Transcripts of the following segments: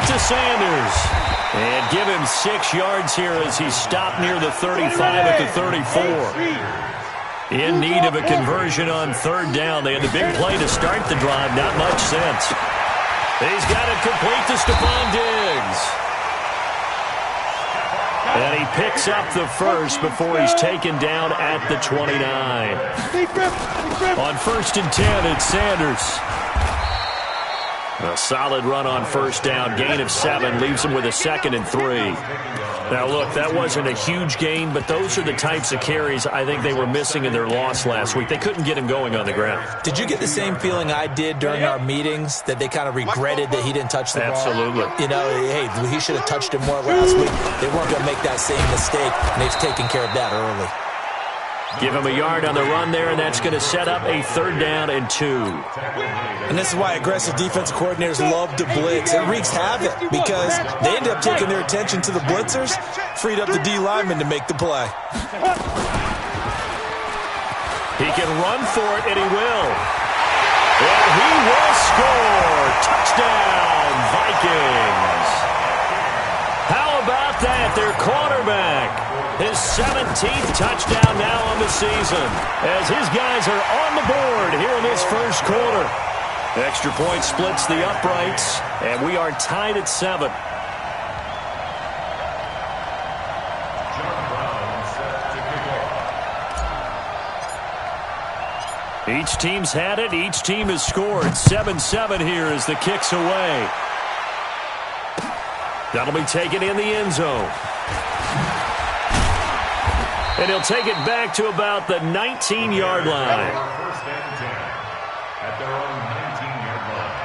to Sanders. And give him 6 yards here as he stopped near the 35 at the 34. In need of a conversion on 3rd down. They had the big play to start the drive. Not much sense. He's got it complete to Stephon Diggs. And he picks up the first before he's taken down at the 29. On 1st and 10, it's Sanders. A solid run on 1st down. Gain of 7 leaves him with a 2nd and 3. Now, look, that wasn't a huge gain, but those are the types of carries I think they were missing in their loss last week. They couldn't get him going on the ground. Did you get the same feeling I did during our meetings, that they kind of regretted that he didn't touch the ball? Absolutely. You know, hey, he should have touched it more last week. They weren't going to make that same mistake, and they've taken care of that early. Give him a yard on the run there, and that's going to set up a 3rd down and 2. And this is why aggressive defensive coordinators love to blitz. It wreaks havoc because they end up taking their attention to the blitzers, freed up the D lineman to make the play. He can run for it, and he will. And he will score. Touchdown, Vikings. How about that? Their quarterback. His 17th touchdown now on the season as his guys are on the board here in this first quarter. Extra point splits the uprights, and we are tied at 7. Each team's had it. Each team has scored. 7-7 here as the kick's away. That'll be taken in the end zone. And he'll take it back to about the 19-yard line. First and 10 at their own 19-yard line.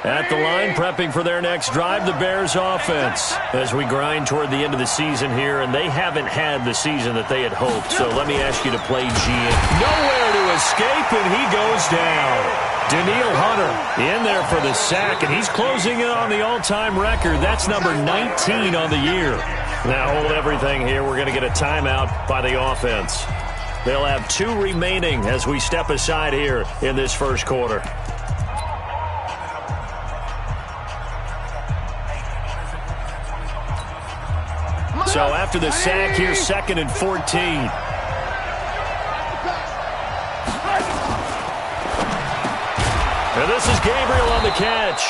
At the line, prepping for their next drive, the Bears offense. As we grind toward the end of the season here, and they haven't had the season that they had hoped. So let me ask you to play GM. Nowhere to escape, and he goes down. Danielle Hunter in there for the sack, and he's closing in on the all-time record. That's number 19 on the year. Now hold everything here. We're going to get a timeout by the offense. They'll have 2 remaining as we step aside here in this first quarter. So after the sack, here's 2nd and 14. And this is Gabriel on the catch.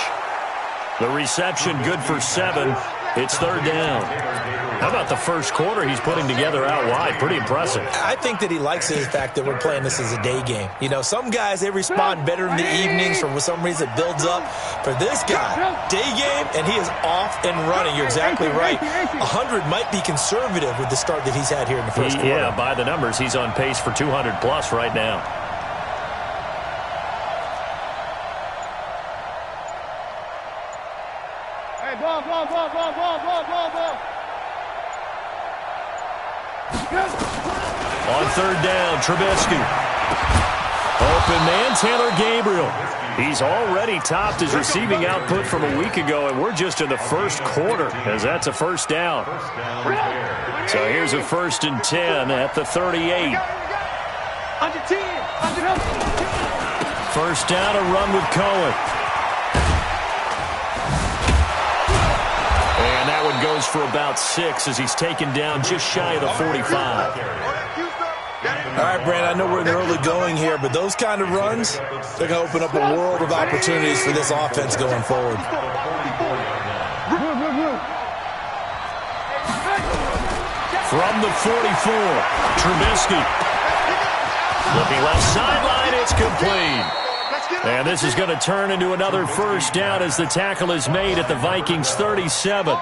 The reception good for 7. It's 3rd down. How about the first quarter he's putting together out wide? Pretty impressive. I think that he likes the fact that we're playing this as a day game. You know, some guys, they respond better in the evenings. For some reason, it builds up. For this guy, day game, and he is off and running. You're exactly right. 100 might be conservative with the start that he's had here in the first quarter. Yeah, by the numbers, he's on pace for 200-plus right now. Hey, ball. On 3rd down, Trubisky. Open man, Taylor Gabriel. He's already topped his receiving output from a week ago, and we're just in the first quarter as that's a 1st down. So here's a 1st and 10 at the 38. 1st down, a run with Cohen. And that one goes for about 6 as he's taken down just shy of the 45. All right, Brandon, I know we're in the early going here, but those kind of runs, they're going to open up a world of opportunities for this offense going forward. From the 44, Trubisky. Looking left sideline, it's complete. And this is going to turn into another 1st down as the tackle is made at the Vikings 37.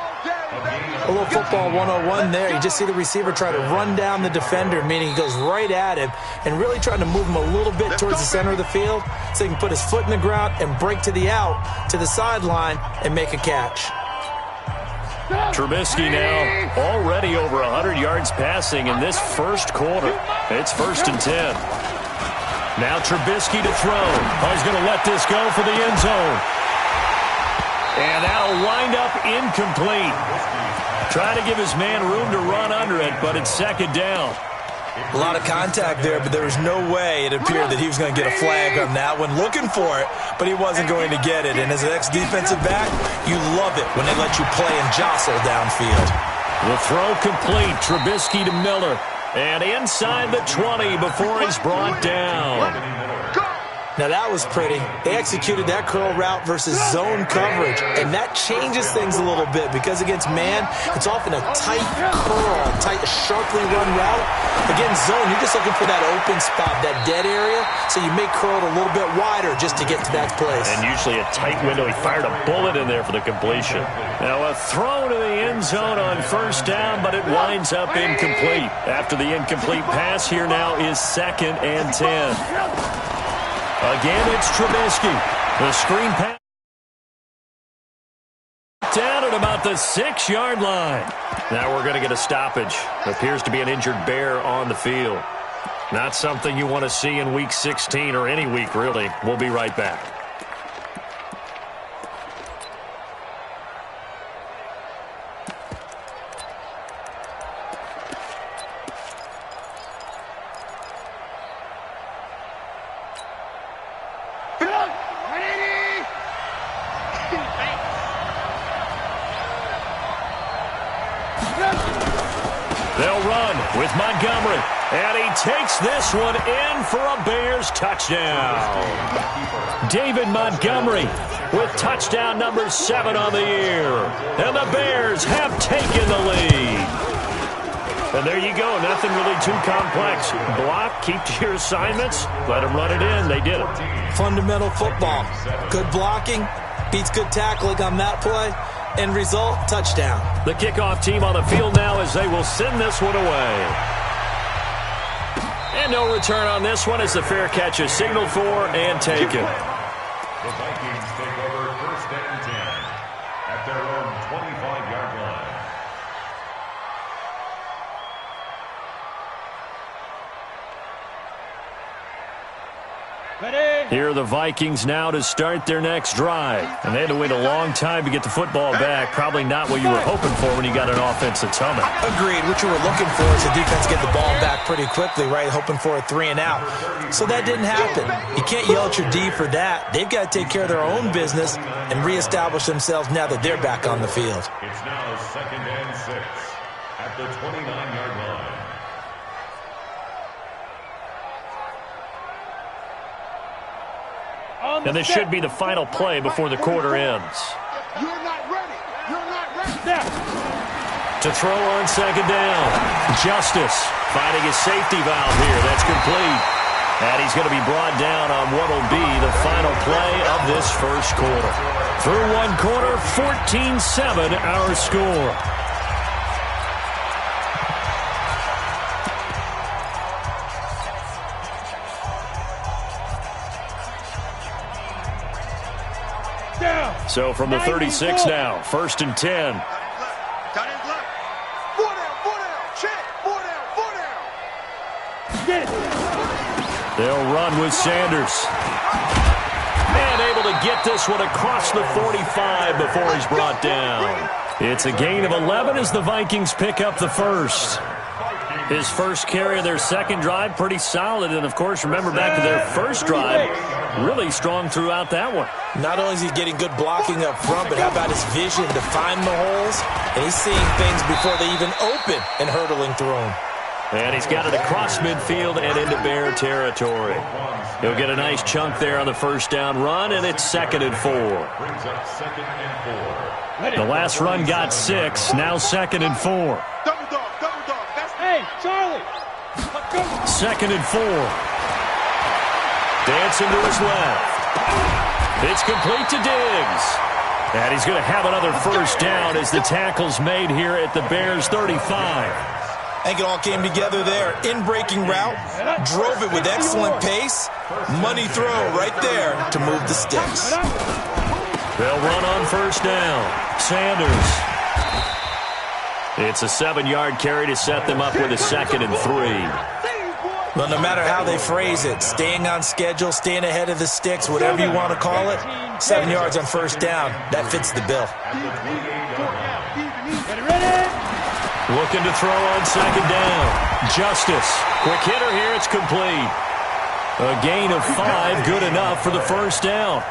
A little football 101 there. You just see the receiver try to run down the defender, meaning he goes right at him and really trying to move him a little bit towards the center of the field so he can put his foot in the ground and break to the out, to the sideline, and make a catch. Trubisky now already over 100 yards passing in this first quarter. It's 1st and 10. Now Trubisky to throw. Oh, he's going to let this go for the end zone. And that'll wind up incomplete. Trying to give his man room to run under it, but it's second down. A lot of contact there, but there was no way it appeared that he was going to get a flag on that one. Looking for it, but he wasn't going to get it. And as an ex-defensive back, you love it when they let you play and jostle downfield. The throw complete. Trubisky to Miller. And inside the 20 before he's brought down. Now that was pretty. They executed that curl route versus zone coverage, and that changes things a little bit because against man, it's often a tight curl, sharply run route. Against zone, you're just looking for that open spot, that dead area, so you may curl it a little bit wider just to get to that place. And usually a tight window. He fired a bullet in there for the completion. Now a throw to the end zone on first down, but it winds up incomplete. After the incomplete pass, here now is 2nd and 10. Again, it's Trubisky. The screen pass down at about the 6-yard line. Now we're going to get a stoppage. Appears to be an injured Bear on the field. Not something you want to see in Week 16 or any week, really. We'll be right back. They'll run with Montgomery, and he takes this one in for a Bears touchdown. David Montgomery with touchdown number 7 on the year. And the Bears have taken the lead. And there you go, nothing really too complex. Block, keep to your assignments, let them run it in. They did it. Fundamental football. Good blocking, beats good tackling on that play. End result, touchdown. The kickoff team on the field now as they will send this one away. And no return on this one as the fair catch is signaled for and taken. The Vikings take over 1st and 10 at their own 25-yard line. Here are the Vikings now to start their next drive. And they had to wait a long time to get the football back. Probably not what you were hoping for when you got an offense that's humming. Agreed. What you were looking for is the defense get the ball back pretty quickly, right? Hoping for a 3 and out. So that didn't happen. You can't yell at your D for that. They've got to take care of their own business and reestablish themselves now that they're back on the field. It's now 2nd and 6 at the 29-yard line. And this should be the final play before the quarter ends. You're not ready. You're not ready. To throw on 2nd down. Justice finding his safety valve here. That's complete. And he's going to be brought down on what will be the final play of this first quarter. Through one quarter, 14-7 our score. So from the 36 now, 1st and 10. They'll run with Sanders. And able to get this one across the 45 before he's brought down. It's a gain of 11 as the Vikings pick up the first. His first carry of their second drive, pretty solid. And, of course, remember back to their first drive, really strong throughout that one. Not only is he getting good blocking up front, but how about his vision to find the holes? And he's seeing things before they even open and hurtling through them. And he's got it across midfield and into Bear territory. He'll get a nice chunk there on the first down run, and it's 2nd and 4. Brings up 2nd and 4. The last run got 6, now 2nd and 4. Double dog. Hey, Charlie. 2nd and 4. Dancing to his left. It's complete to Diggs. And he's going to have another first down as the tackle's made here at the Bears' 35. I think it all came together there. In-breaking route, drove it with excellent pace. Money throw right there to move the sticks. They'll run on first down. Sanders. It's a 7-yard carry to set them up with a 2nd and 3. Well, no matter how they phrase it, staying on schedule, staying ahead of the sticks, whatever you want to call it, 7 yards on first down, that fits the bill. Looking to throw on second down. Justice. Quick hitter here. It's complete. A gain of 5, good enough for the first down.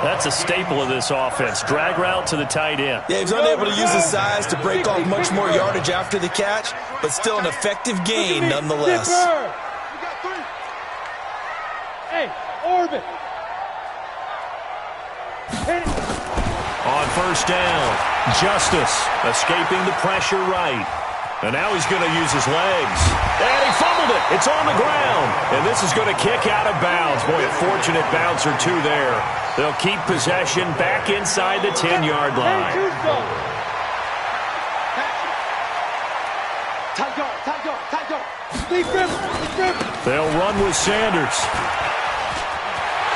That's a staple of this offense. Drag route to the tight end. Yeah, he's unable to use his size to break off much more yardage after the catch, but still an effective gain nonetheless. Hey, Orbit. On first down, Justice escaping the pressure right. And now he's going to use his legs. And he fumbled it. It's on the ground. And this is going to kick out of bounds. Boy, a fortunate bounce or two there. They'll keep possession back inside the 10-yard line. They'll run with Sanders.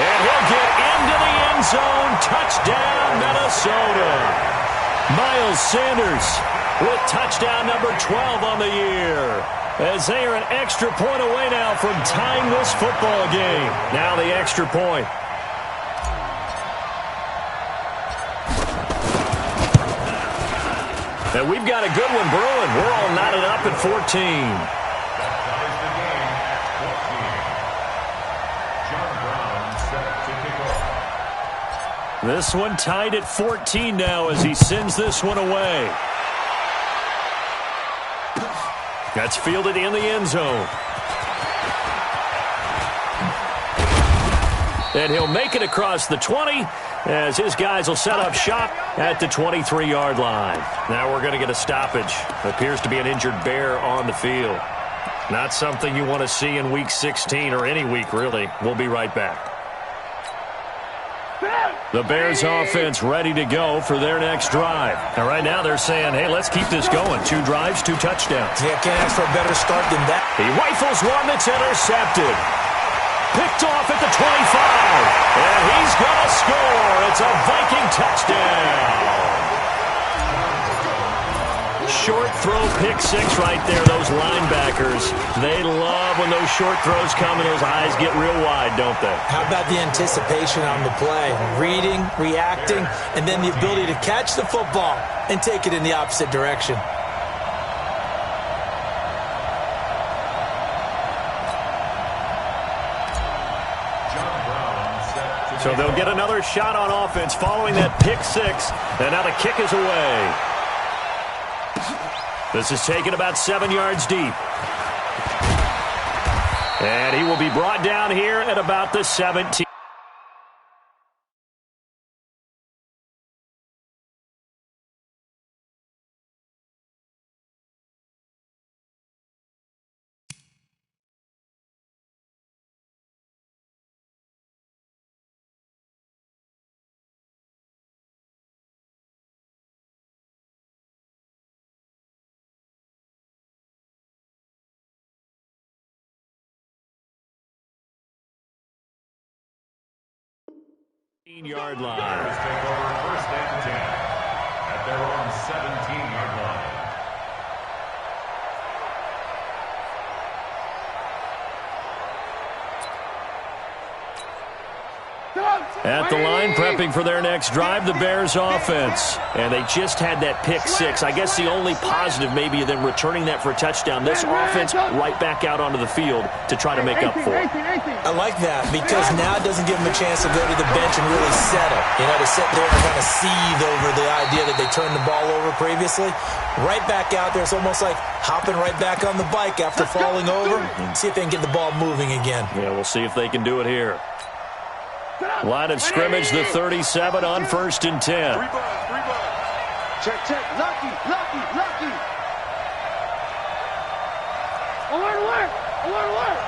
And he'll get into the end zone. Touchdown, Minnesota. Miles Sanders with touchdown number 12 on the year. As they are an extra point away now from tying this football game. Now the extra point. And we've got a good one brewing. We're all knotted up at 14. This one tied at 14 now as he sends this one away. That's fielded in the end zone. And he'll make it across the 20 as his guys will set up shop at the 23-yard line. Now we're going to get a stoppage. Appears to be an injured bear on the field. Not something you want to see in Week 16 or any week, really. We'll be right back. The Bears offense ready to go for their next drive. And right now they're saying, hey, let's keep this going. 2 drives, 2 touchdowns. Yeah, can't ask for a better start than that. He rifles one that's intercepted. Picked off at the 25. And he's going to score. It's a Viking touchdown. Short throw pick 6 right there. Those linebackers, they love when those short throws come and those eyes get real wide, don't they? How about the anticipation on the play? Reading, reacting, and then the ability to catch the football and take it in the opposite direction. So they'll get another shot on offense following that pick 6, and now the kick is away. This is taken about 7 yards deep. And he will be brought down here at about the 17. Yard line. Bears take over first and 10 at their own 17-yard line. At the line, prepping for their next drive, the Bears offense. And they just had that pick 6. I guess the only positive maybe of them returning that for a touchdown. This offense right back out onto the field to try to make up for it. I like that because now it doesn't give them a chance to go to the bench and really settle. You know, to sit there and kind of seethe over the idea that they turned the ball over previously. Right back out there. It's almost like hopping right back on the bike after falling over. See if they can get the ball moving again. Yeah, we'll see if they can do it here. Line of scrimmage, the 37 on first and 10. Check, check. Lucky, lucky, lucky. Alert, alert. Alert, alert.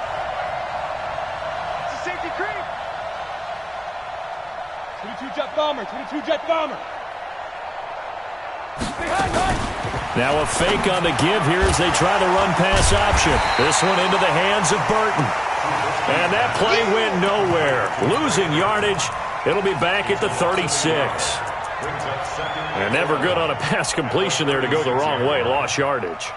It's a safety creep. 22 jet bomber, 22 jet bomber. Behind, behind. Now a fake on the give here as they try to run pass option. This one into the hands of Burton. And that play went nowhere. Losing yardage. It'll be back at the 36. And never good on a pass completion there to go the wrong way. Lost yardage.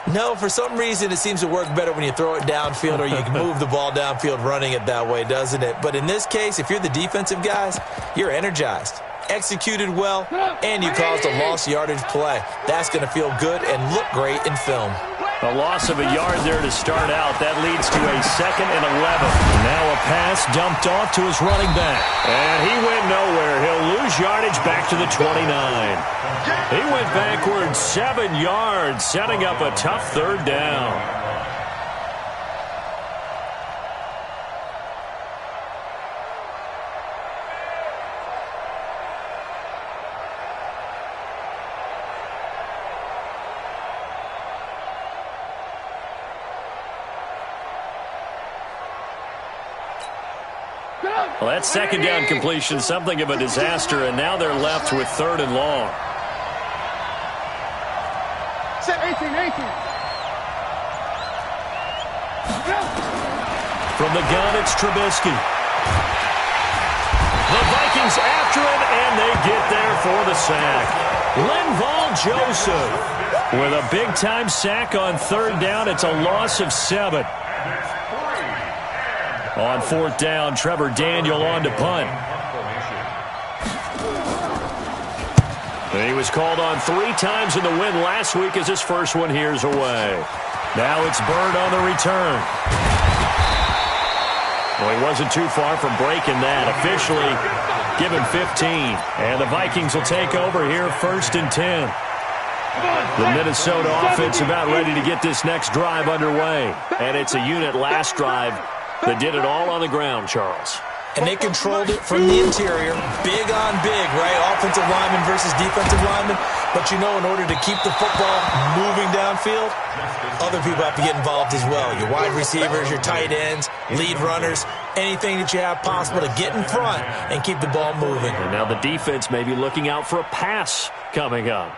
No, for some reason, it seems to work better when you throw it downfield or you can move the ball downfield running it that way, doesn't it? But in this case, if you're the defensive guys, you're energized, executed well, and you caused a lost yardage play. That's going to feel good and look great in film. A loss of a yard there to start out. That leads to a 2nd and 11. Now a pass dumped off to his running back. And he went nowhere. He'll lose yardage back to the 29. He went backwards 7 yards, setting up a tough 3rd down. Well, that 2nd down completion, something of a disaster, and now they're left with 3rd and long. 18. From the gun, it's Trubisky. The Vikings after him, and they get there for the sack. Linval Joseph with a big-time sack on 3rd down. It's a loss of 7. On 4th down, Trevor Daniel on to punt. He was called on 3 times in the win last week as his first one here's away. Now it's Bird on the return. Well, he wasn't too far from breaking that. Officially, give him 15. And the Vikings will take over here 1st and 10. The Minnesota offense about ready to get this next drive underway. And it's a unit last drive that did it all on the ground, Charles. And they controlled it from the interior, big on big, right? Offensive lineman versus defensive lineman. But, you know, in order to keep the football moving downfield, other people have to get involved as well. Your wide receivers, your tight ends, lead runners, anything that you have possible to get in front and keep the ball moving. And now the defense may be looking out for a pass coming up.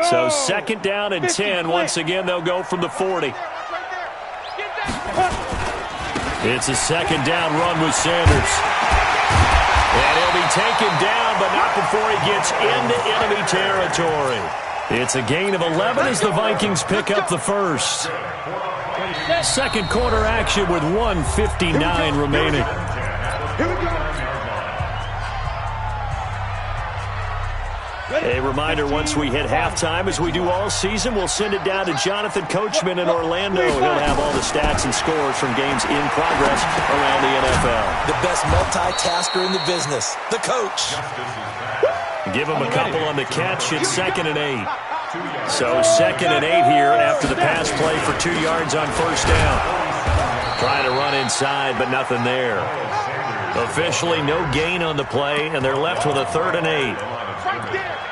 So 2nd down and 10. Once again, they'll go from the 40. It's a 2nd down run with Sanders. And he'll be taken down, but not before he gets into enemy territory. It's a gain of 11 as the Vikings pick up the first. 2nd quarter action with 1:59 remaining. Here we go. A reminder, once we hit halftime, as we do all season, we'll send it down to Jonathan Coachman in Orlando. He'll have all the stats and scores from games in progress around the NFL. The best multitasker in the business, the coach. Give him a couple on the catch. It's 2nd and 8. So 2nd and 8 here after the pass play for 2 yards on 1st down. Trying to run inside, but nothing there. Officially no gain on the play, and they're left with a 3rd and 8.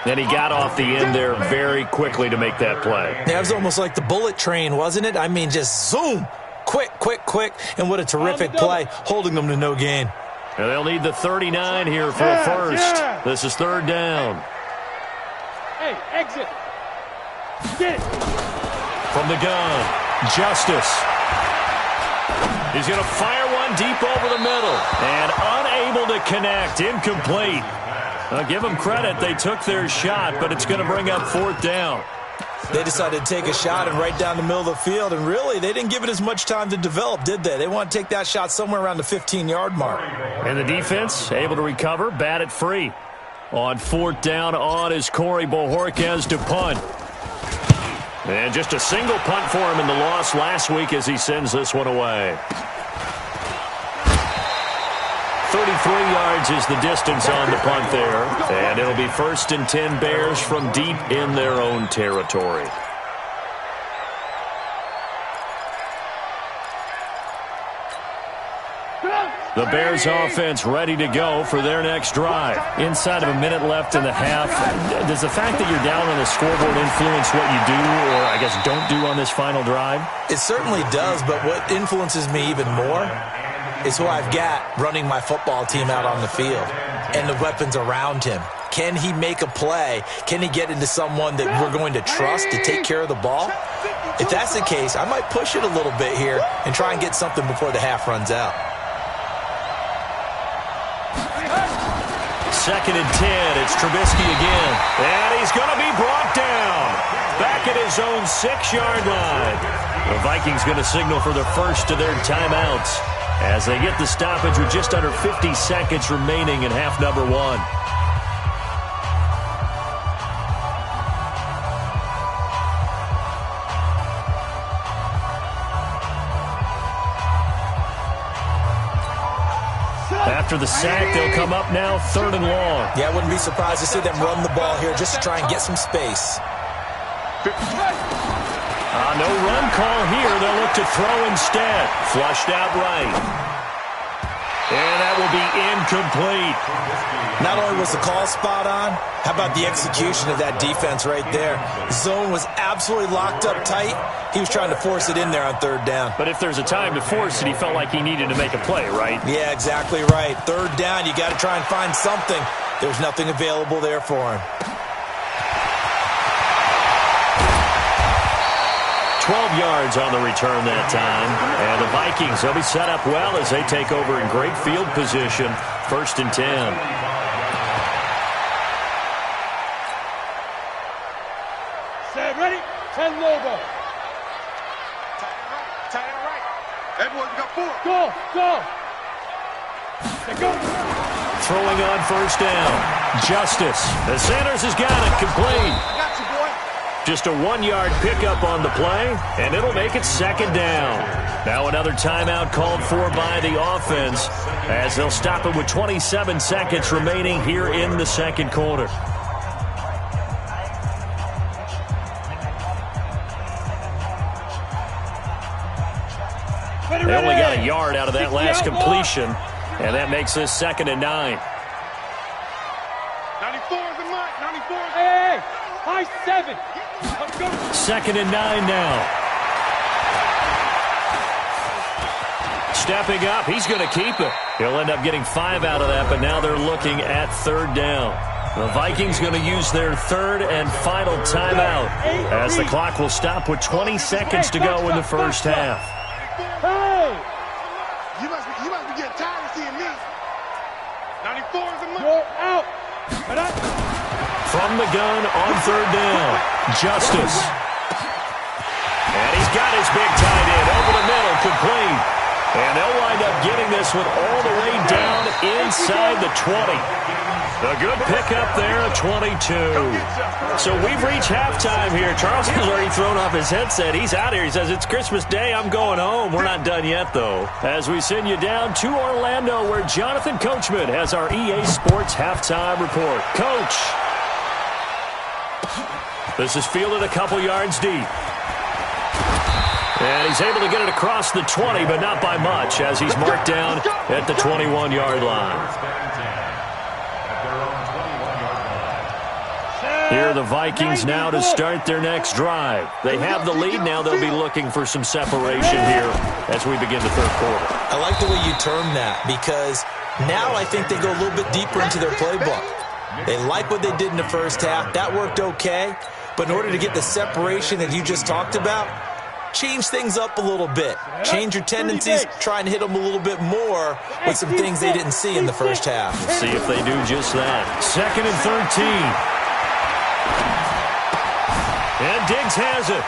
And he got off the end there very quickly to make that play. That was almost like the bullet train, wasn't it? I mean, just zoom. Quick. And what a terrific play, holding them to no gain. And they'll need the 39 here for a first. This is 3rd down. Hey, exit. Get. From the gun, Justice. He's going to fire one deep over the middle. And unable to connect, incomplete. Give them credit. They took their shot, but it's going to bring up 4th down. They decided to take a shot and right down the middle of the field, and really, they didn't give it as much time to develop, did they? They want to take that shot somewhere around the 15-yard mark. And the defense able to recover, bat it free. On 4th down on is Corey Bojorquez to punt. And just a single punt for him in the loss last week as he sends this one away. 33 yards is the distance on the punt there. And it'll be 1st and 10 Bears from deep in their own territory. The Bears offense ready to go for their next drive. Inside of a minute left in the half, does the fact that you're down on the scoreboard influence what you do or, I guess, don't do on this final drive? It certainly does, but what influences me even more is who I've got running my football team out on the field and the weapons around him. Can he make a play? Can he get into someone that we're going to trust to take care of the ball? If that's the case, I might push it a little bit here and try and get something before the half runs out. 2nd and 10. It's Trubisky again. And he's going to be brought down. Back at his own 6-yard line. The Vikings going to signal for the first of their timeouts as they get the stoppage with just under 50 seconds remaining in half number 1. After the sack, they'll come up now 3rd and long. Yeah, I wouldn't be surprised to see them run the ball here just to try and get some space. No run call here. They'll look to throw instead. Flushed out right. And that will be incomplete. Not only was the call spot on, how about the execution of that defense right there? Zone was absolutely locked up tight. He was trying to force it in there on 3rd down. But if there's a time to force it, he felt like he needed to make a play, right? Yeah, exactly right. 3rd down, you got to try and find something. There's nothing available there for him. 12 yards on the return that time. And the Vikings, they'll be set up well as they take over in great field position. 1st and 10. Set, ready? 10 Lobo. Tight end right. Everyone got 4. Go, go. Let's go. Throwing on 1st down. Justice. The Sanders has got it. Complete. Got you, boy. Just a 1-yard pickup on the play, and it'll make it 2nd down. Now another timeout called for by the offense as they'll stop it with 27 seconds remaining here in the 2nd quarter. They only got a yard out of that last completion, and that makes this 2nd and 9. 94 is the mark. 94. Hey, high 7. 2nd and 9 now. Stepping up, he's going to keep it. He'll end up getting 5 out of that, but now they're looking at 3rd down. The Vikings going to use their 3rd and final timeout as the clock will stop with 20 seconds to go in the first half. Hey! You must be getting tired of seeing me. 94 is the mark. Go out. From the gun on 3rd down, Justice. And he's got his big tight end over the middle, complete. And they'll wind up getting this one all the way down inside the 20. A good pickup there at 22. So we've reached halftime here. Charles has already thrown off his headset. He's out here. He says, it's Christmas Day. I'm going home. We're not done yet, though. As we send you down to Orlando, where Jonathan Coachman has our EA Sports halftime report. Coach. This is fielded a couple yards deep. And he's able to get it across the 20, but not by much, as he's marked down at the 21-yard line. Here are the Vikings now to start their next drive. They have the lead. Now they'll be looking for some separation here as we begin the 3rd quarter. I like the way you termed that, because now I think they go a little bit deeper into their playbook. They like what they did in the first half. That worked okay. But in order to get the separation that you just talked about, change things up a little bit. Change your tendencies, try and hit them a little bit more with some things they didn't see in the first half. Let's see if they do just that. 2nd and 13. And Diggs has it.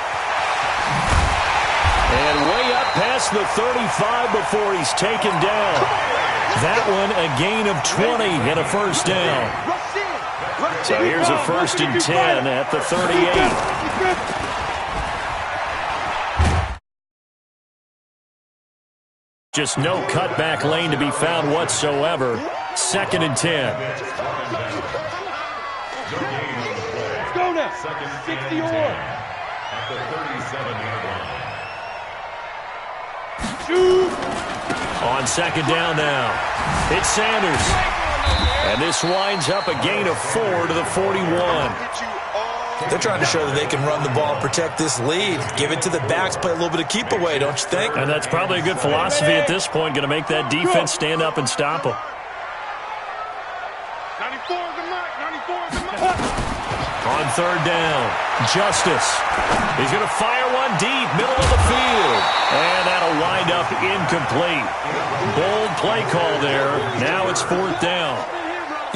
And way up past the 35 before he's taken down. That one a gain of 20 and a 1st down. So here's a 1st and 10 at the 38. Just no cutback lane to be found whatsoever. 2nd and 10. Go now. 60 or. At the 37-yard line. Shoot. On 2nd down now. It's Sanders. And this winds up a gain of 4 to the 41. They're trying to show that they can run the ball, protect this lead. Give it to the backs, play a little bit of keep away, don't you think? And that's probably a good philosophy at this point, going to make that defense stand up and stop them. 94 is the mark. 94 is the mark. On 3rd down, Justice. He's going to fire one deep, middle of the field. And that'll wind up incomplete. Bold play call there. Now it's 4th down.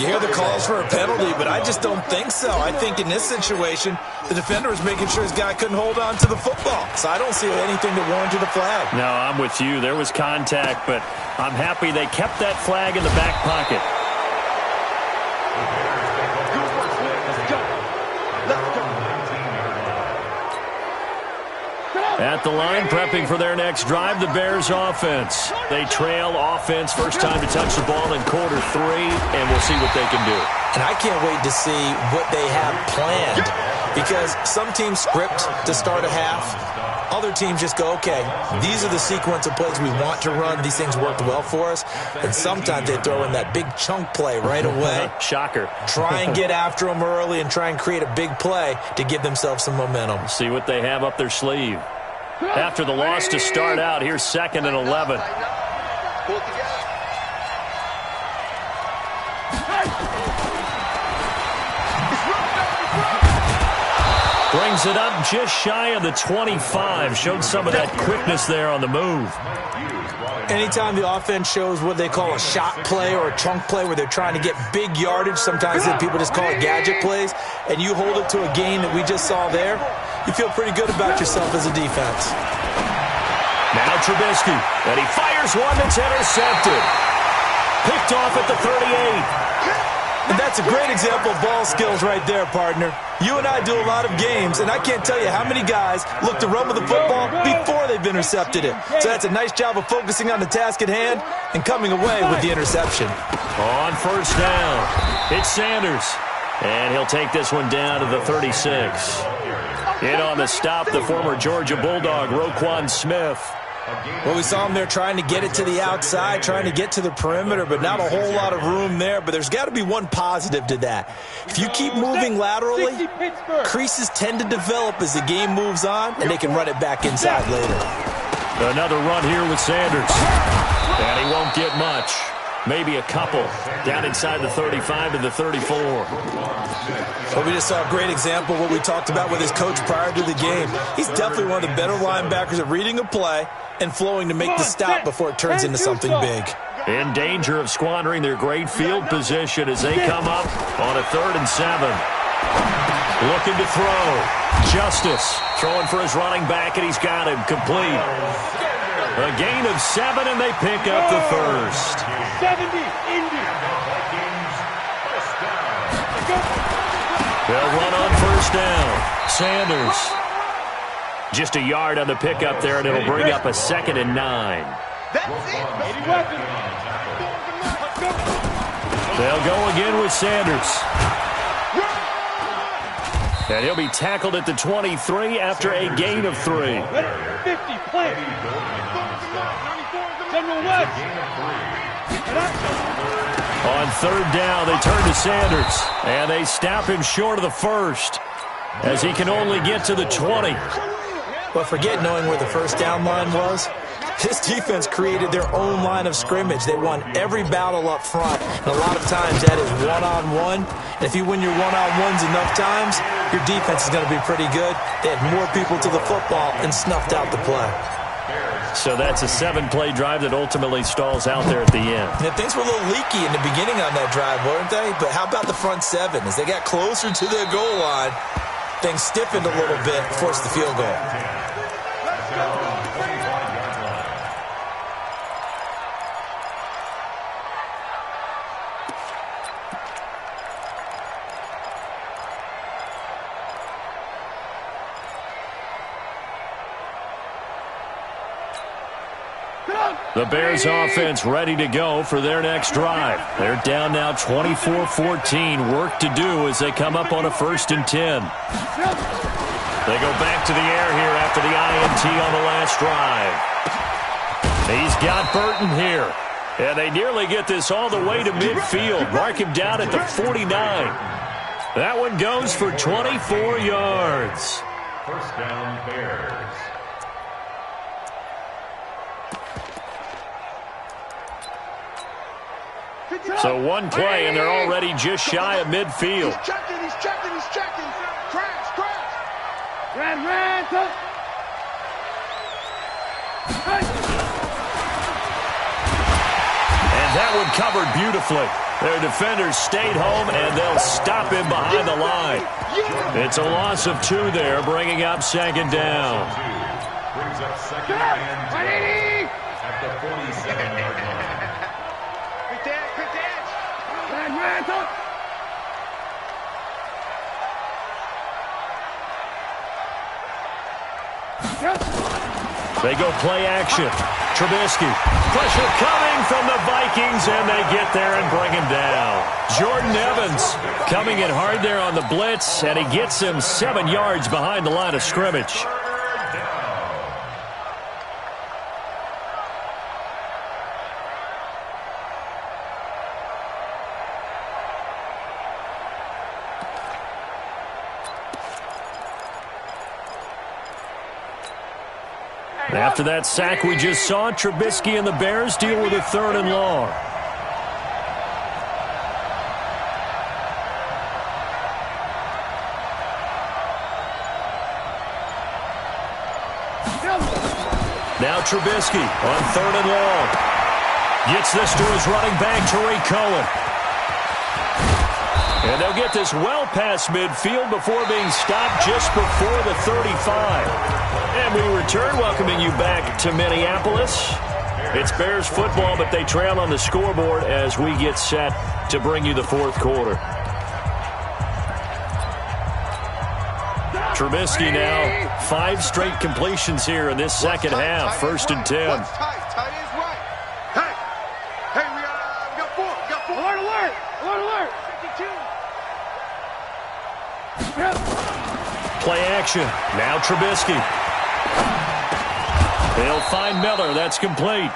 You hear the calls for a penalty, but I just don't think so. I think in this situation, the defender was making sure his guy couldn't hold on to the football. So I don't see anything that warranted a flag. No, I'm with you. There was contact, but I'm happy they kept that flag in the back pocket. At the line, prepping for their next drive, the Bears offense. They trail offense, first time to touch the ball in quarter 3, and we'll see what they can do. And I can't wait to see what they have planned, because some teams script to start a half. Other teams just go, okay, these are the sequence of plays we want to run. These things worked well for us. And sometimes they throw in that big chunk play right away. Shocker. Try and get after them early and try and create a big play to give themselves some momentum. See what they have up their sleeve. After the loss to start out, here's 2nd and 11. Brings it up just shy of the 25. Showed some of that quickness there on the move. Anytime the offense shows what they call a shot play or a chunk play where they're trying to get big yardage, sometimes people just call it gadget plays, and you hold it to a gain that we just saw there, you feel pretty good about yourself as a defense. Now Trubisky, and he fires one that's intercepted. Picked off at the 38. And that's a great example of ball skills right there, partner. You and I do a lot of games, and I can't tell you how many guys look to run with the football before they've intercepted it. So that's a nice job of focusing on the task at hand and coming away with the interception. On first down, it's Sanders. And he'll take this one down to the 36. In on the stop, the former Georgia Bulldog, Roquan Smith. Well, we saw him there trying to get it to the outside, trying to get to the perimeter, but not a whole lot of room there. But there's got to be one positive to that. If you keep moving laterally, creases tend to develop as the game moves on, and they can run it back inside later. Another run here with Sanders. And he won't get much. Maybe a couple. Down inside the 35 to the 34. Well, we just saw a great example of what we talked about with his coach prior to the game. He's definitely one of the better linebackers at reading a play and flowing to make the stop before it turns into something big. In danger of squandering their great field position as they come up on a 3rd and 7. Looking to throw. Justice throwing for his running back, and he's got him complete. A gain of 7, and they pick up the first. 70, Indy. They'll run on first down. Sanders. Just a yard on the pickup there, and it'll bring up a 2nd and 9. That's it. They'll go again with Sanders. And he'll be tackled at the 23 after a gain of 3. 50, plant. General West. On 3rd down, they turn to Sanders, and they snap him short of the first as he can only get to the 20. But forget knowing where the first down line was. This defense created their own line of scrimmage. They won every battle up front, and a lot of times that is one-on-one. And if you win your one-on-ones enough times, your defense is going to be pretty good. They had more people to the football and snuffed out the play. So that's a 7-play drive that ultimately stalls out there at the end. And things were a little leaky in the beginning on that drive, weren't they? But how about the front 7? As they got closer to their goal line, things stiffened a little bit, forced the field goal. The Bears offense ready to go for their next drive. They're down now 24-14. Work to do as they come up on a 1st and 10. They go back to the air here after the INT on the last drive. He's got Burton here. And they nearly get this all the way to midfield. Mark him down at the 49. That one goes for 24 yards. First down, Bears. So one play, and they're already just shy of midfield. He's checking. Crash. Ran, touch. And that one covered beautifully. Their defenders stayed home, and they'll stop him behind the line. It's a loss of 2 there, bringing up second down. Brings up second and 10 at the 47-yard line. Quick dance. Man, talk. They go play action. Trubisky. Pressure coming from the Vikings, and they get there and bring him down. Jordan Evans coming in hard there on the blitz, and he gets him 7 yards behind the line of scrimmage. After that sack we just saw, Trubisky and the Bears deal with a 3rd and long. Now Trubisky on 3rd and long. Gets this to his running back, Tariq Cohen. And they'll get this well past midfield before being stopped just before the 35. And we return, welcoming you back to Minneapolis. It's Bears football, but they trail on the scoreboard as we get set to bring you the 4th quarter. Trubisky now 5 straight completions here in this second half. 1st and 10. Tight ends right. Hey, we got 4. We got 4. Alert. 52. Play action. Now Trubisky. They'll find Miller. That's complete.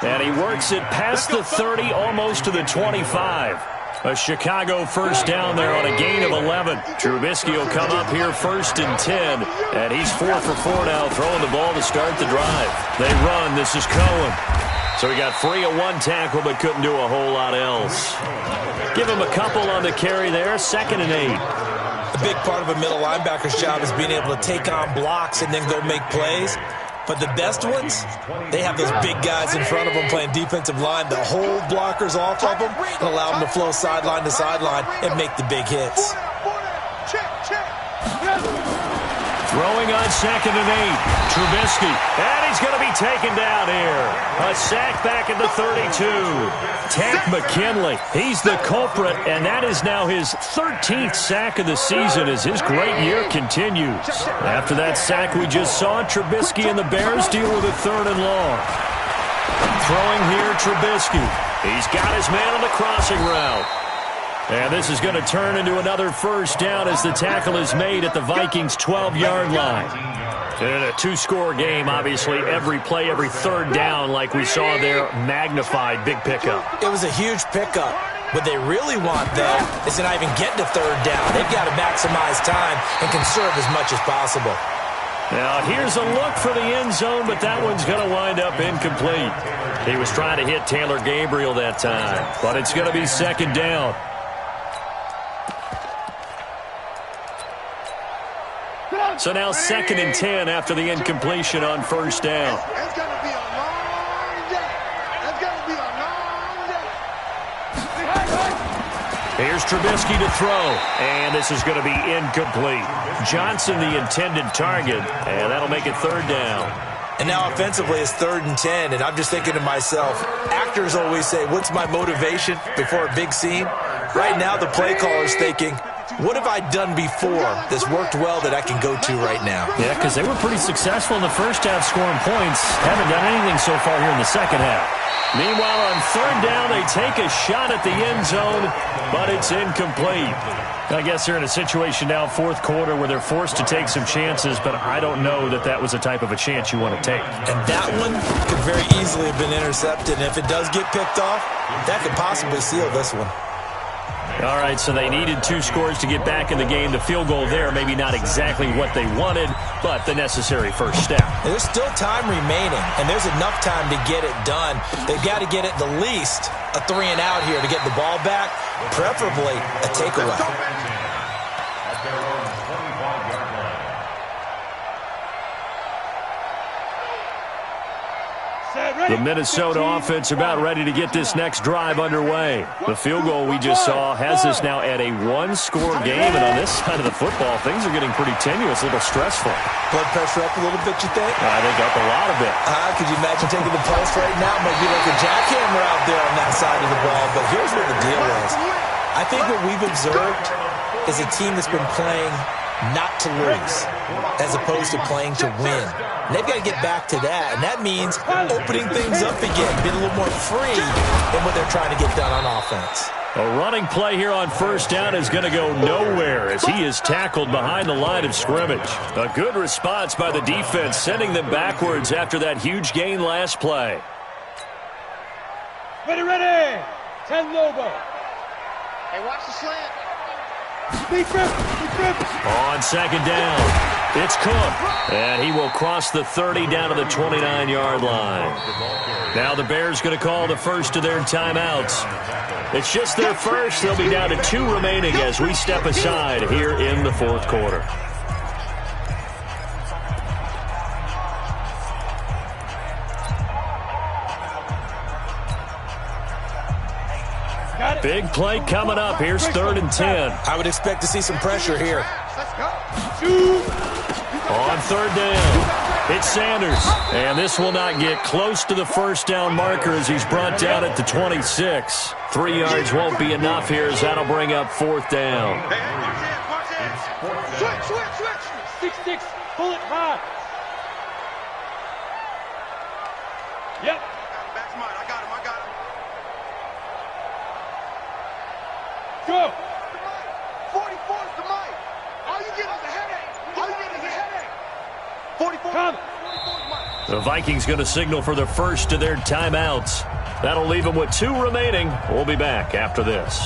And he works it past the 30, almost to the 25. A Chicago first down there on a gain of 11. Trubisky will come up here 1st and 10. And he's 4 for 4 now, throwing the ball to start the drive. They run. This is Cohen. So he got free of 1 tackle, but couldn't do a whole lot else. Give him a couple on the carry there. 2nd and 8. A big part of a middle linebacker's job is being able to take on blocks and then go make plays. But the best ones, they have those big guys in front of them playing defensive line that hold blockers off of them and allow them to flow sideline to sideline and make the big hits. Throwing on 2nd and 8. Trubisky. And he's going to be taken down here. A sack back at the 32. Tank McKinley. He's the culprit, and that is now his 13th sack of the season as his great year continues. After that sack we just saw, Trubisky and the Bears deal with a 3rd and long. Throwing here, Trubisky. He's got his man on the crossing route. And this is going to turn into another 1st down as the tackle is made at the Vikings' 12-yard line. In a 2-score game, obviously, every play, every 3rd down, like we saw there, magnified, big pickup. It was a huge pickup. What they really want, though, is to not even get to 3rd down. They've got to maximize time and conserve as much as possible. Now, here's a look for the end zone, but that one's going to wind up incomplete. He was trying to hit Taylor Gabriel that time, but it's going to be 2nd down. So now 2nd and 10 after the incompletion on 1st down. It's going to be a long day. It's going to be a long day. Here's Trubisky to throw, and this is going to be incomplete. Johnson, the intended target, and that'll make it 3rd down. And now offensively it's 3rd and 10, and I'm just thinking to myself, actors always say, what's my motivation before a big scene? Right now the play caller's thinking, what have I done before that's worked well that I can go to right now? Yeah, because they were pretty successful in the first half scoring points. Haven't done anything so far here in the second half. Meanwhile, on 3rd down, they take a shot at the end zone, but it's incomplete. I guess they're in a situation now, 4th quarter, where they're forced to take some chances, but I don't know that that was the type of a chance you want to take. And that one could very easily have been intercepted, and if it does get picked off, that could possibly seal this one. All right, so they needed 2 scores to get back in the game. The field goal there, maybe not exactly what they wanted, but the necessary first step. There's still time remaining, and there's enough time to get it done. They've got to get at the least a 3-and-out here to get the ball back, preferably a takeaway. At their own 25-yard line. Set, ready. The Minnesota offense about ready to get this next drive underway. The field goal we just saw has us now at a one-score game, and on this side of the football, things are getting pretty tenuous, a little stressful. Blood pressure up a little bit, you think? I think up a lot of it. Could you imagine taking the pulse right now? It might be like a jackhammer out there on that side of the ball, but here's what the deal is. I think what we've observed is a team that's been playing not to lose as opposed to playing to win. And they've got to get back to that, and that means opening things up again, being a little more free in what they're trying to get done on offense. A running play here on first down is going to go nowhere as he is tackled behind the line of scrimmage. A good response by the defense, sending them backwards after that huge gain last play. Ready. 10 Lobo. Hey, watch the slant. Big rip. On second down, it's Cook, and he will cross the 30 down to the 29-yard line. Now the Bears going to call the first of their timeouts. It's just their first. They'll be down to 2 remaining as we step aside here in the fourth quarter. Big play coming up. Here's 3rd and 10. I would expect to see some pressure here. Let's go. On 3rd down, it's Sanders. And this will not get close to the first down marker as he's brought down at the 26. 3 yards won't be enough here as that'll bring up 4th down. Switch. 6-6. Pull it high. Yep. Back's mine. I got him. Go. 44's the mic. All you get is a headache. 44. Come. 44's mine. The Vikings going to signal for the first of their timeouts. That'll leave them with 2 remaining. We'll be back after this.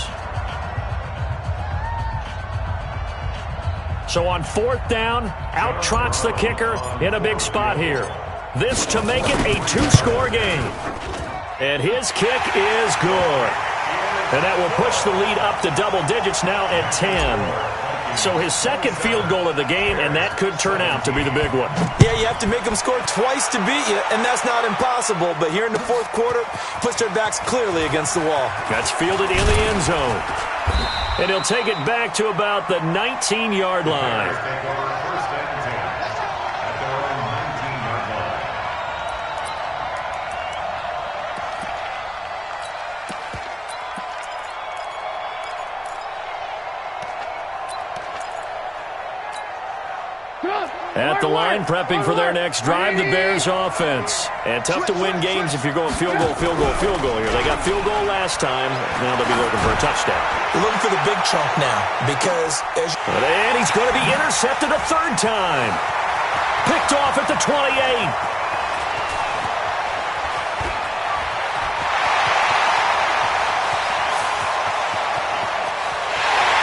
So on 4th down, out trots the kicker in a big spot here. This to make it a 2-score game. And his kick is good. And that will push the lead up to double digits now at 10. So his second field goal of the game, and that could turn out to be the big one. Yeah, you have to make them score twice to beat you, and that's not impossible. But here in the fourth quarter, puts their backs clearly against the wall. That's fielded in the end zone. And he'll take it back to about the 19-yard line. At the line, prepping for their next drive, the Bears offense. And tough to win games if you're going field goal here. They got field goal last time. Now they'll be looking for a touchdown. They're looking for the big chunk now because... And he's going to be intercepted a 3rd time. Picked off at the 28.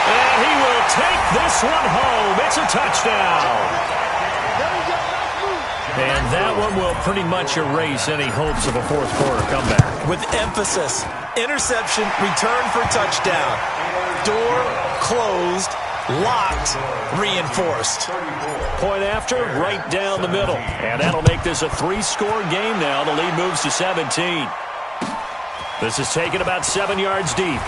And he will take this one home. It's a touchdown. And that one will pretty much erase any hopes of a fourth quarter comeback. With emphasis, interception, return for touchdown. Door closed, locked, reinforced. Point after, right down the middle. And that'll make this a 3-score game now. The lead moves to 17. This is taken about 7 yards deep.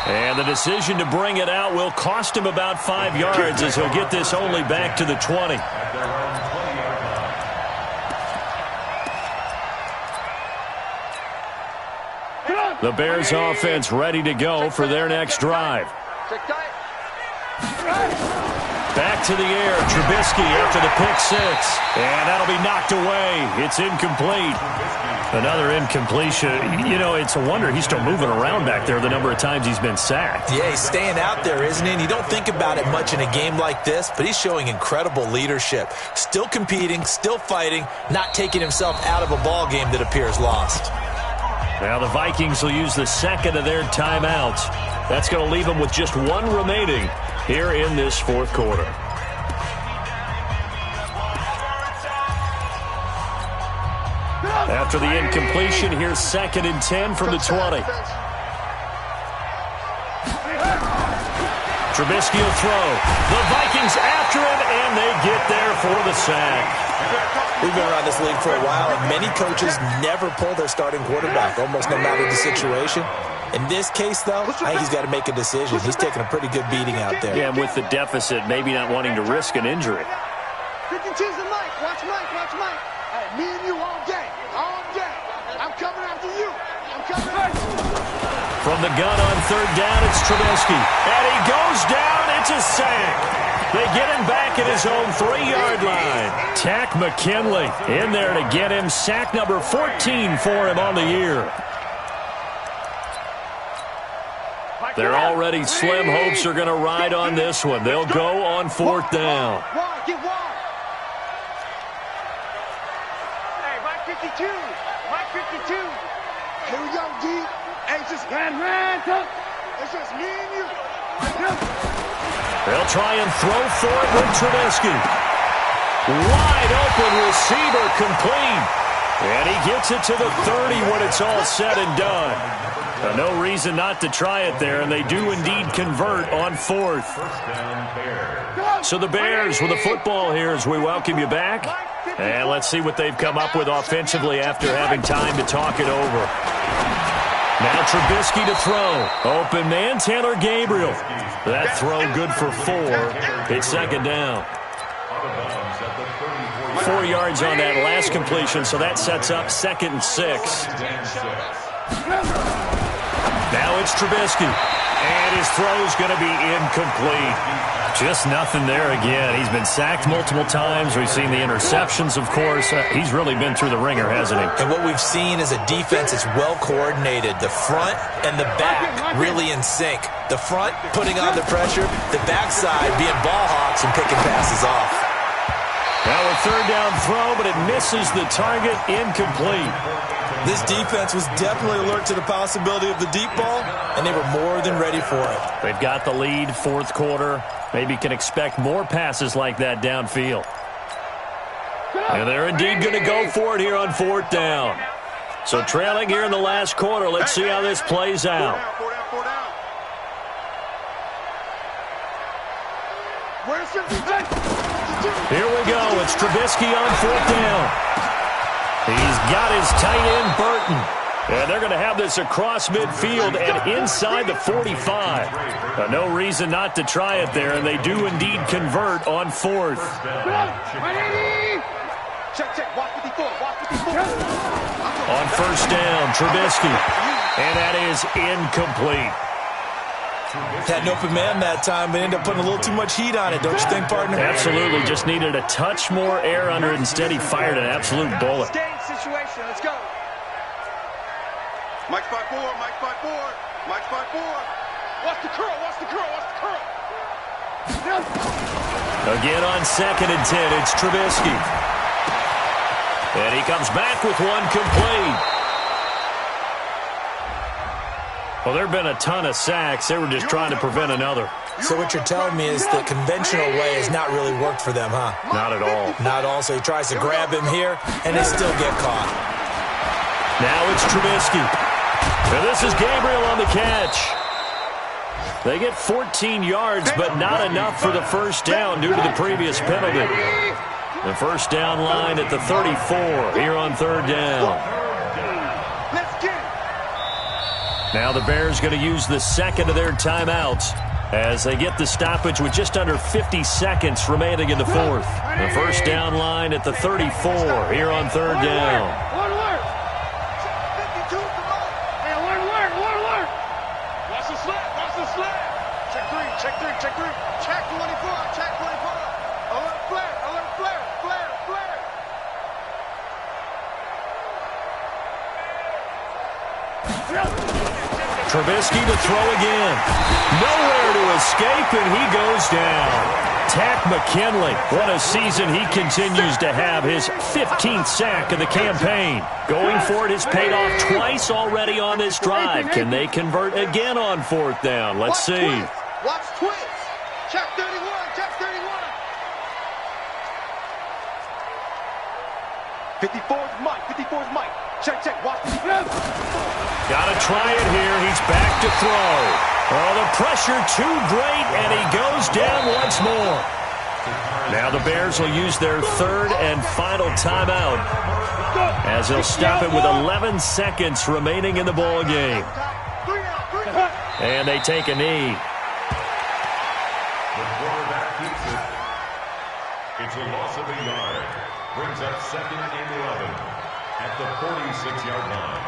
And the decision to bring it out will cost him about 5 yards as he'll get this only back to the 20. The Bears offense ready to go for their next drive. Back to the air, Trubisky after the pick 6. And that'll be knocked away. It's incomplete. Another incompletion. You know, it's a wonder he's still moving around back there the number of times he's been sacked. Yeah, he's staying out there, isn't he? And you don't think about it much in a game like this, but he's showing incredible leadership. Still competing, still fighting, not taking himself out of a ball game that appears lost. Now the Vikings will use the second of their timeouts. That's going to leave them with just 1 remaining here in this fourth quarter. After the incompletion, here's 2nd and 10 from the 20. Trubisky will throw. The Vikings after him, and they get there for the sack. We've been around this league for a while, and many coaches never pull their starting quarterback, almost no matter the situation. In this case, though, I think he's got to make a decision. He's taking a pretty good beating out there. Yeah, and with the deficit, maybe not wanting to risk an injury. 52's the Mike. Watch Mike. Watch Mike. Hey, me and you all day. All day. I'm coming after you. I'm coming after you. From the gun on third down, it's Trubisky. And he goes down. It's a sack. They get him back at his own 3-yard line. Tack McKinley in there to get him. Sack number 14 for him on the year. Their already slim hopes are going to ride on this one. They'll go on fourth down. Get wide. Hey, Mike 52. Mike 52. Here we go, D. Hey, it's just it's just me and you. They'll try and throw for it with Trubisky. Wide open receiver complete. And he gets it to the 30 when it's all said and done. No reason not to try it there, and they do indeed convert on fourth. So the Bears with the football here as we welcome you back. And let's see what they've come up with offensively after having time to talk it over. Now Trubisky to throw. Open man, Taylor Gabriel. That throw good for 4. It's second down. 4 yards on that last completion, so that sets up 2nd and 6. Now it's Trubisky, and his throw's going to be incomplete. Just nothing there again. He's been sacked multiple times. We've seen the interceptions, of course. He's really been through the ringer, hasn't he? And what we've seen is a defense that's well coordinated. The front and the back really in sync. The front putting on the pressure, the backside being ball hawks and picking passes off. Now a third down throw, but it misses the target, incomplete. This defense was definitely alert to the possibility of the deep ball, and they were more than ready for it. They've got the lead, fourth quarter. Maybe can expect more passes like that downfield. And they're indeed going to go for it here on fourth down. So trailing here in the last quarter. Let's see how this plays out. Here we go. It's Trubisky on fourth down. He's got his tight end, Burton. And they're going to have this across midfield and inside the 45. No reason not to try it there, and they do indeed convert on fourth. On first down, Trubisky. And that is incomplete. Had an open man that time, but ended up putting a little too much heat on it, don't you think, partner? Absolutely. Just needed a touch more air under it. Instead, he fired an absolute bullet. Situation. Let's go. Mike 5-4. Mike 5-4. Mike 5-4. Watch the curl. Watch the curl. Watch the curl. Again on 2nd and 10, it's Trubisky. And he comes back with one complete. Well, there have been a ton of sacks. They were just trying to prevent another. So what you're telling me is the conventional way has not really worked for them, huh? Not at all. Not all. So he tries to grab him here, and they still get caught. Now it's Trubisky. And this is Gabriel on the catch. They get 14 yards, but not enough for the first down due to the previous penalty. The first down line at the 34 here on third down. Now the Bears going to use the second of their timeouts as they get the stoppage with just under 50 seconds remaining in the fourth. The first down line at the 34 here on third down. Watch the slap. Watch the slap. Check 3. Check 3. Check 3. Check 24. Check 24. Alert flare. Alert flare. Flare. Flare. Trubisky to throw again. Nowhere to escape, and he goes down. Tack McKinley. What a season he continues to have. His 15th sack of the campaign. Going for it has paid off twice already on this drive. Can they convert again on fourth down? Let's see. Watch twist. Check 31. Check 31. 54's Mike. 54's Mike. Check, check. Watch. Got to try it here. He's back to throw. Oh, the pressure too great, and he goes down once more. Now the Bears will use their third and final timeout as they'll stop it with 11 seconds remaining in the ball game. And they take a knee. The quarterback keeps it. It's a loss of a yard. Brings up 2nd and 11 at the 46-yard line.